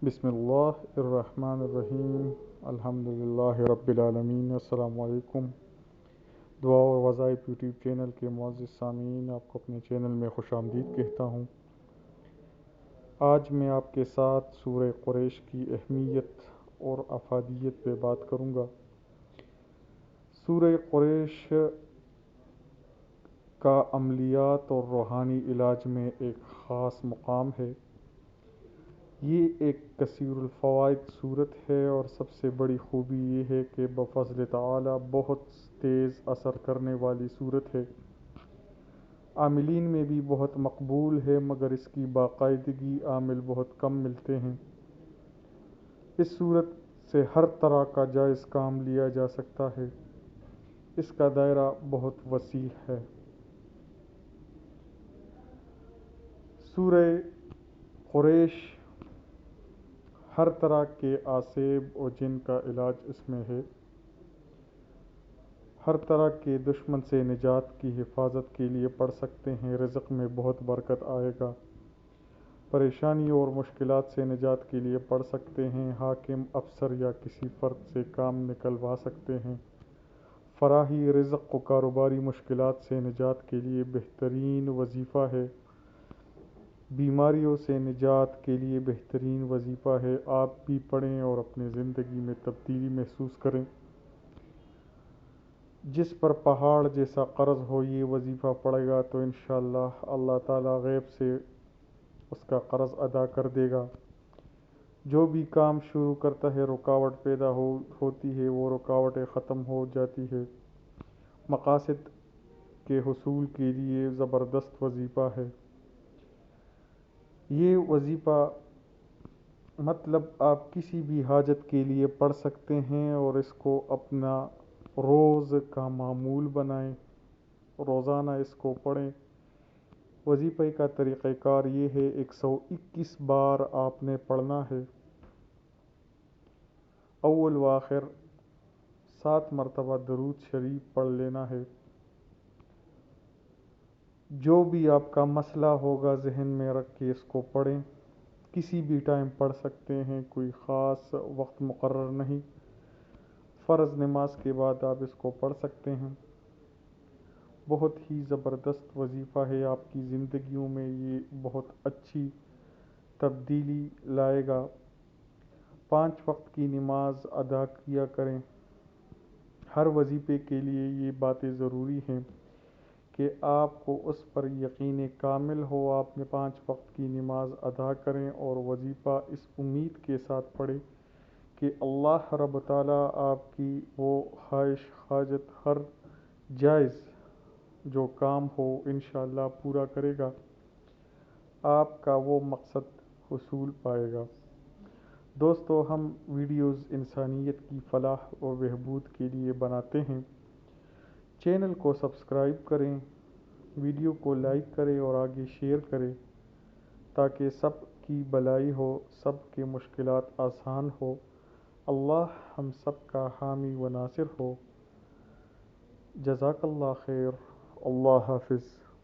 بسم اللہ الرحمن الرحیم الحمد للہ رب العالمین السلام علیکم۔ دعا اور وظائف یوٹیوب چینل کے معزز سامعین، آپ کو اپنے چینل میں خوش آمدید کہتا ہوں۔ آج میں آپ کے ساتھ سورہ قریش کی اہمیت اور افادیت پہ بات کروں گا۔ سورہ قریش کا عملیات اور روحانی علاج میں ایک خاص مقام ہے۔ یہ ایک کثیر الفوائد صورت ہے اور سب سے بڑی خوبی یہ ہے کہ بفضل تعالی بہت تیز اثر کرنے والی صورت ہے۔ عاملین میں بھی بہت مقبول ہے، مگر اس کی باقاعدگی عامل بہت کم ملتے ہیں۔ اس صورت سے ہر طرح کا جائز کام لیا جا سکتا ہے۔ اس کا دائرہ بہت وسیع ہے۔ سورہ قریش ہر طرح کے آسیب و جن کا علاج اس میں ہے۔ ہر طرح کے دشمن سے نجات کی حفاظت کے لیے پڑھ سکتے ہیں۔ رزق میں بہت برکت آئے گا۔ پریشانیوں اور مشکلات سے نجات کے لیے پڑھ سکتے ہیں۔ حاکم، افسر یا کسی فرد سے کام نکلوا سکتے ہیں۔ فراحی رزق و کاروباری مشکلات سے نجات کے لیے بہترین وظیفہ ہے۔ بیماریوں سے نجات کے لیے بہترین وظیفہ ہے۔ آپ بھی پڑھیں اور اپنی زندگی میں تبدیلی محسوس کریں۔ جس پر پہاڑ جیسا قرض ہو یہ وظیفہ پڑھے گا تو انشاءاللہ اللہ تعالیٰ غیب سے اس کا قرض ادا کر دے گا۔ جو بھی کام شروع کرتا ہے رکاوٹ پیدا ہوتی ہے، وہ رکاوٹیں ختم ہو جاتی ہے۔ مقاصد کے حصول کے لیے زبردست وظیفہ ہے۔ یہ وظیفہ مطلب آپ کسی بھی حاجت کے لیے پڑھ سکتے ہیں اور اس کو اپنا روز کا معمول بنائیں، روزانہ اس کو پڑھیں۔ وظیفے کا طریقہ کار یہ ہے، 121 بار آپ نے پڑھنا ہے۔ اول و آخر 7 مرتبہ درود شریف پڑھ لینا ہے۔ جو بھی آپ کا مسئلہ ہوگا ذہن میں رکھ کے اس کو پڑھیں۔ کسی بھی ٹائم پڑھ سکتے ہیں، کوئی خاص وقت مقرر نہیں۔ فرض نماز کے بعد آپ اس کو پڑھ سکتے ہیں۔ بہت ہی زبردست وظیفہ ہے، آپ کی زندگیوں میں یہ بہت اچھی تبدیلی لائے گا۔ 5 وقت کی نماز ادا کیا کریں۔ ہر وظیفے کے لیے یہ باتیں ضروری ہیں کہ آپ کو اس پر یقین کامل ہو۔ آپ نے 5 وقت کی نماز ادا کریں اور وظیفہ اس امید کے ساتھ پڑھیں کہ اللہ رب تعالیٰ آپ کی وہ خواہش حاجت ہر جائز جو کام ہو انشاءاللہ پورا کرے گا۔ آپ کا وہ مقصد حصول پائے گا۔ دوستو، ہم ویڈیوز انسانیت کی فلاح و بہبود کے لیے بناتے ہیں۔ چینل کو سبسکرائب کریں، ویڈیو کو لائک کریں اور آگے شیئر کریں تاکہ سب کی بھلائی ہو، سب کے مشکلات آسان ہو۔ اللہ ہم سب کا حامی و ناصر ہو۔ جزاک اللہ خیر۔ اللہ حافظ۔